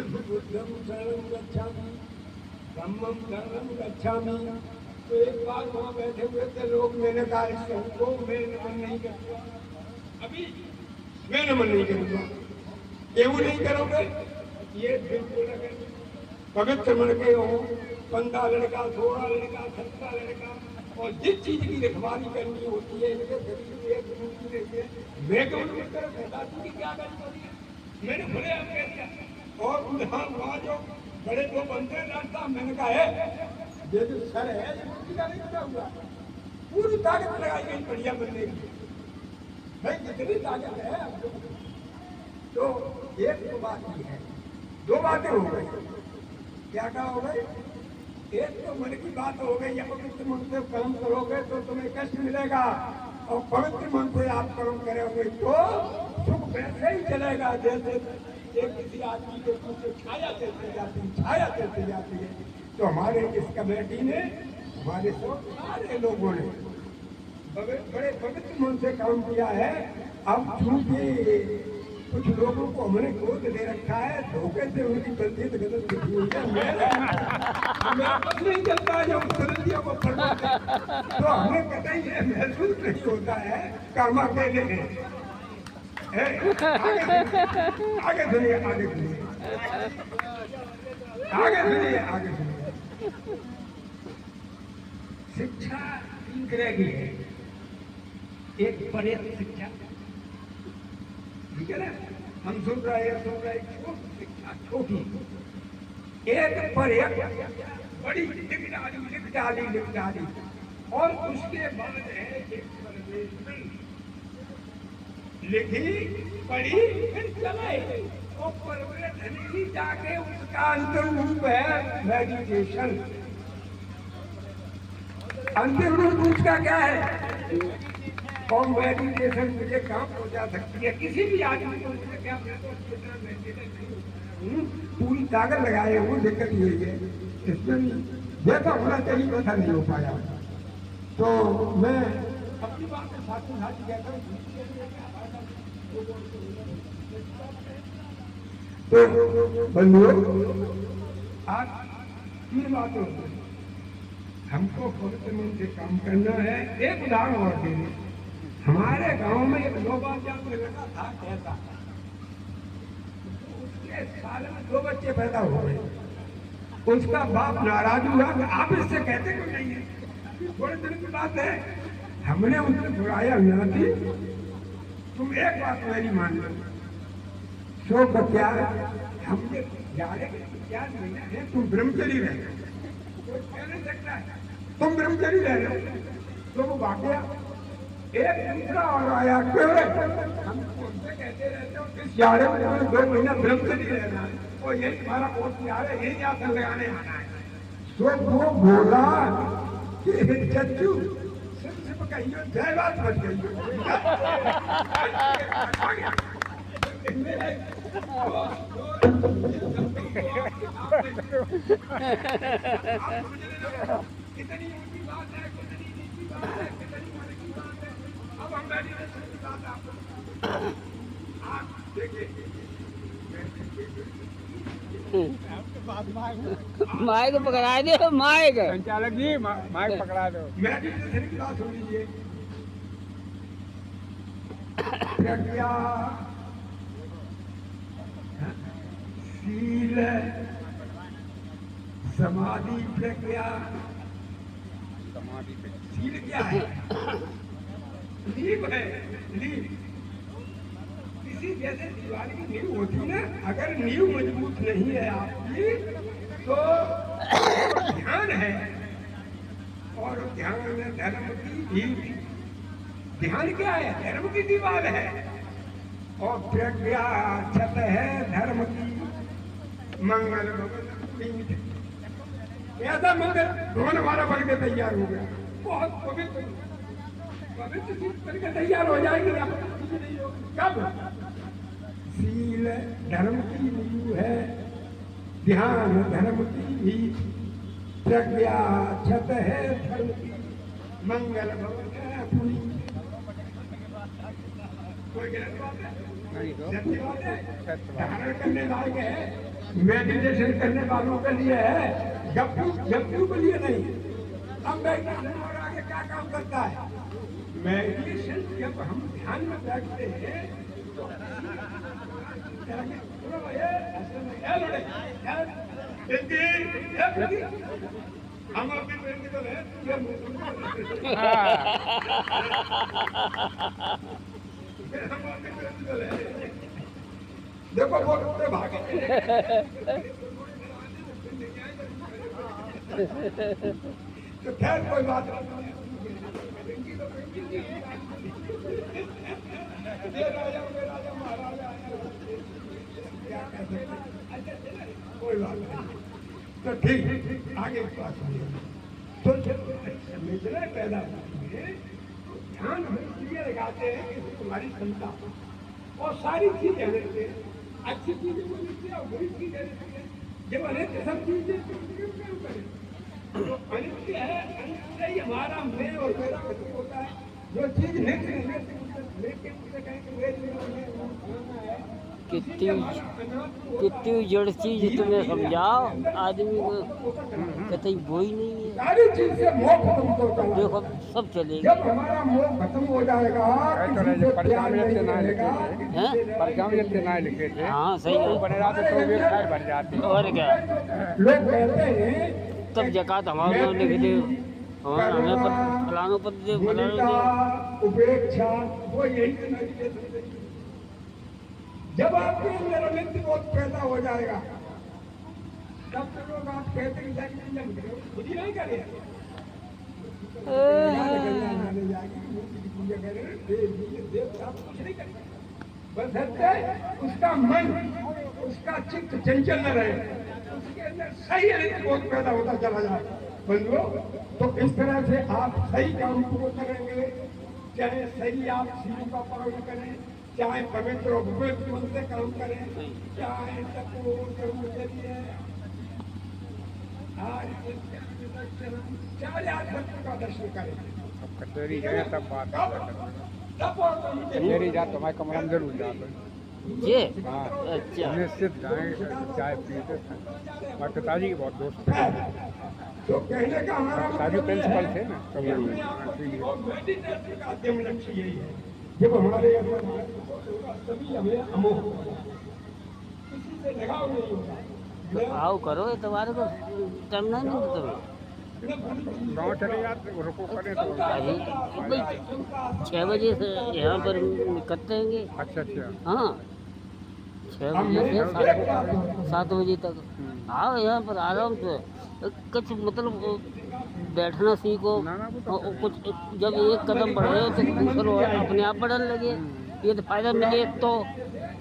बुद्धं शरणं गच्छामि, धम्मं शरणं गच्छामि। तो एक बार वहाँ बैठे हुए थे लोग, मैंने कहा इसको मैं नमन नहीं करूँगा, अभी मैं नमन नहीं करूँगा। क्यों नहीं करोगे? ये बिल्कुल अगर पवित्र मन के हो, 15 लड़का, 16 लड़का, 17 लड़का, और जिस चीज की रखवाली करनी होती है इनके शरीर में एक दूसरी रहती है, मैं क्यों नहीं कर दादी की क्या गलती होती है? मैंने भले आप कह दिया। और वहाँ जो बड़े दो बंदे डरता, मैंने कहा है ये जो सर है ये मूर्ति का नहीं बना हुआ, पूरी ताकत लगाई गई बढ़िया बनने की। भाई कितनी ताकत है आप लोग। तो एक तो बात ये है, दो बातें हो गई। क्या क्या हो गई? एक तो मन की बात हो गई, अपवित्र मन से कर्म करोगे तो तुम्हें कष्ट मिलेगा, और पवित्र मन से आप कर्म करोगे तो सुख वैसे ही चलेगा जैसे एक किसी आदमी के पीछे छाया चलती जाती है। तो हमारे इस कमेटी ने, हमारे सारे लोगों ने बड़े पवित्र मन से काम किया है। अब चूंकि कुछ लोगों को हमने गोद दे रखा है, धोखे से उनकी गलती गलत लिखी हुई है, हमें पता नहीं चलता जब सुरंदियों को पढ़ते तो हमें पता ही है, महसूस नहीं होता है कर्मा कहने हैं। आगे सुनिए। शिक्षा 3 तरह की है। एक पर्याप्त शिक्षा, ठीक है ना, हम सुन रहे हैं छोटी शिक्षा, छोटी। एक पर्याप्त, बड़ी लिख डाली, और उसके बाद है एक परवेशन, लिखी पढ़ी फिर चले। और परवेशन ही जाके उसका अंतिम रूप है मेडिटेशन। अंतिम रूप उसका क्या है? और मेडिटेशन मुझे कहाँ पहुँचा सकती है? किसी भी आदमी को क्या पूरी ताकत लगाए वो दिक्कत ये है, इसमें जैसा होना चाहिए वैसा नहीं हो पाया। तो मैं अपनी बात में साथी कहता हूँ। तो बंधुओं, आज 3 बातें होती हैं। हमको पवित्र मन से काम करना है। एक उदाहरण और दे दें। हमारे गांव में एक 9 बार लड़का था, कैसा उसके साल में 2 बच्चे पैदा हो गए। उसका बाप नाराज हुआ, आप इससे कहते क्यों नहीं है? थोड़े दिन की बात है, हमने उनसे बुराया ना थी, तुम एक बात मेरी मान लो, सो क्या हमने क्या महीना है तुम ब्रह्मचरी रह, कोई कह नहीं सकता है तुम ब्रह्मचरी रह रहे हो। तो वो वाकया एक दूसरा और आया, हम उनसे कहते रहते हो इस जाड़े में 2 महीना ब्रह्मचरी रहना, और यही हमारा कोर्ट यार है, यही आसन लगाने आना है। तो वो बोला कि चच्चू सिर्फ कहियो जय बात मत कहियो। कितनी ऊंची बात है, कितनी नीची बात है, कितनी मन की बात है। अब हम मेडिटेशन की बात आपको आप देखिए, माइक पकड़ा दे, माइक संचालक जी माइक पकड़ा दो। मेडिटेशन की बात सुन लीजिए। प्रज्ञा, शील, समाधि, प्रज्ञा। शील क्या है? नींव है, नींव। किसी जैसे दीवार की नींव होती ना, अगर नींव मजबूत नहीं है आपकी तो ध्यान है, और ध्यान धर्म की भीड़। ध्यान क्या है? धर्म की दीवार है। और प्रज्ञा छत है धर्म की। मंगल भवन ऐसा मंगल भवन हमारा बन के तैयार हो गया, बहुत पवित्र चीज बनकर तैयार हो जाएगी। कब? शील धर्म की नींव है, ध्यान धर्म की भीड़, प्रज्ञा छत है धर्म की, मंगल भवन है अपनी। कोई गलत बात है? सत्य बात है, धारण करने लायक है। मेडिटेशन करने वालों के लिए है, गप्पू के लिए नहीं। अब मेडिटेशन और आगे क्या काम करता है? मेडिटेशन जब हम ध्यान में बैठते हैं तो हम अपनी प्रिंसिपल है, देखो वो भागे तो खैर कोई बात नहीं। राजा महाराजा क्या कह सकते, कोई बात नहीं। तो ठीक आगे की बात तो मित्र पैदा हुए ध्यान हम इसलिए लगाते हैं कि तुम्हारी क्षमता और सारी चीजें रहते हैं, अच्छी चीजें मिलती है और बुरी चीजें रहती है। जब अनेक सब चीजें क्यों करें? तो अनित्य है, अनित्य ही हमारा मैं और मेरा खत्म होता है। जो चीज नित्य लेकिन उसे कहें कि मेरे लिए कितनी जड़ चीज तुम्हें समझाओ, आदमी को कतई वो ही नहीं है। सारी चीज से मोह खत्म होता है। देखो सब चलेगा। जब हमारा मोह खत्म हो जाएगा, किसी से प्यार नहीं रहेगा, हैं? लिखे थे हाँ सही है। बने रहते तो वे खैर बन जाते। और क्या, लोग कहते हैं तब जकात हमारे नाम लिख दे, हमें फलानों पर दे, फलानों मुदिता, उपेक्षा, वो यही तो मेडिटेशन है। जब आपके अंदर अनित्य बोध पैदा हो जाएगा तब तो लोग आप कहते हैं खुद ही नहीं करें, बस उसका मन, उसका चित्त चंचल न रहे, उसके अंदर सही अनित्य बोध पैदा होता चला जाए। बंधुओं, तो इस तरह से आप सही काम को करेंगे, चाहे सही आप शिव का पालन करें, चाहे पवित्र और पवित्र मन से काम करें, चाहे तपोर ब्रह्मचर्य, चाहे आप सत्य का दर्शन करें। कचहरी गए तब बात मेरी जात तुम्हारे कमरा में जरूर जाते ये हाँ अच्छा। निश्चित जाए चाय पीते थे। और पिताजी के बहुत दोस्त थे, तो कहने का हमारा पिताजी प्रिंसिपल थे ना तो मेडिटेशन का अंतिम लक्ष्य यही है। जब हमारे अंदर तभी हमें अमोह होगा, किसी से लगाव नहीं होगा। आओ करो तुम्हारे को टाइम नहीं मिलता तुम्हें। गाँव चले जाते रुको करें तो अरे भाई 6 बजे से यहाँ पर निकलते हैं। अच्छा अच्छा हाँ 6 बजे से 7 बजे तक आओ यहाँ पर आराम से। कुछ मतलब बैठना सीखो, और कुछ जब एक कदम बढ़ रहे हो तो दूसरा अपने आप बढ़ने लगे। ये तो फायदा मिले तो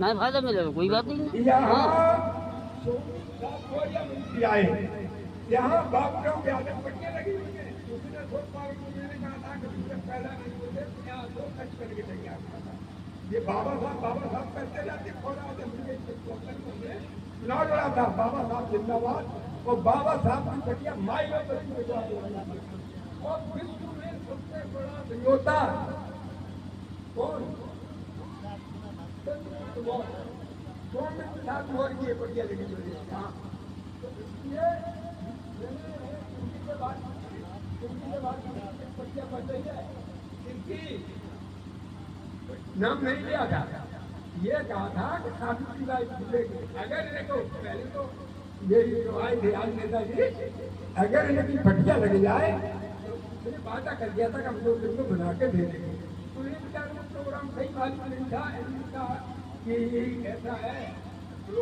नहीं, फायदा मिलेगा कोई बात नहीं। हाँ यहाँ बाप लोग की आदत पड़ने लगी हुई है। उसने थोड़ा पावर को मैंने कहा था कि तुझे पैदा नहीं होते यहाँ दो खर्च करके तैयार करता। ये बाबा साहब करते जाते थोड़ा चुनाव लड़ा था, बाबा साहब जिंदाबाद। और बाबा साहब की बटिया माई में और विश्व में सबसे बड़ा योद्धा कौन? मोर की बटिया लेके चले। हाँ तो इसलिए नाम नहीं लिया था, ये कहा था कि सावित्रीबाई फुले अगर देखो पहले तो यही जो आए ध्यान नेताजी, अगर इनकी फटिया लग जाए तो वादा कर दिया था कि हम लोग इनको बना के दे देंगे। तो ये बेचारे में प्रोग्राम सही मालूम नहीं था इनका कि ऐसा है, तो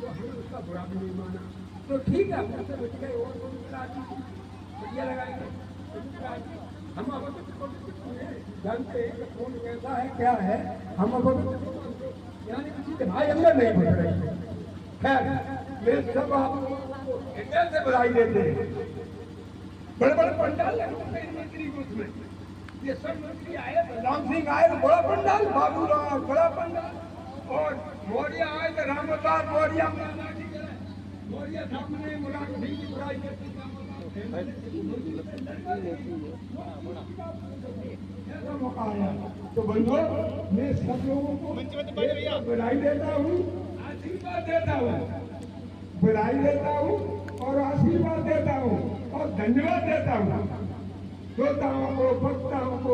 हमने उसका बुरा भी नहीं माना। तो ठीक है, हमसे बच गए और बढ़िया लगाएंगे। हम अब जानते हैं कि कौन कैसा है क्या है, हम अब यानी किसी के भाई अंदर नहीं घुस रही है। खैर वे सब आपको से बधाई देते हैं। बड़े बड़े पंडाल लगे मंत्री में, ये सब मंत्री आए, राम सिंह आए तो बड़ा पंडाल, बाबू राव बड़ा पंडाल, और मौर्य आए तो रामोदार मौर्य सामने मुलाकात की बुराई करती मौका आया। तो बंधुओं, मैं सब लोगों को बधाई देता हूँ, आशीर्वाद देता हूँ बधाई देता हूँ और आशीर्वाद देता हूँ और धन्यवाद देता हूँ श्रोताओं को, भक्तों को।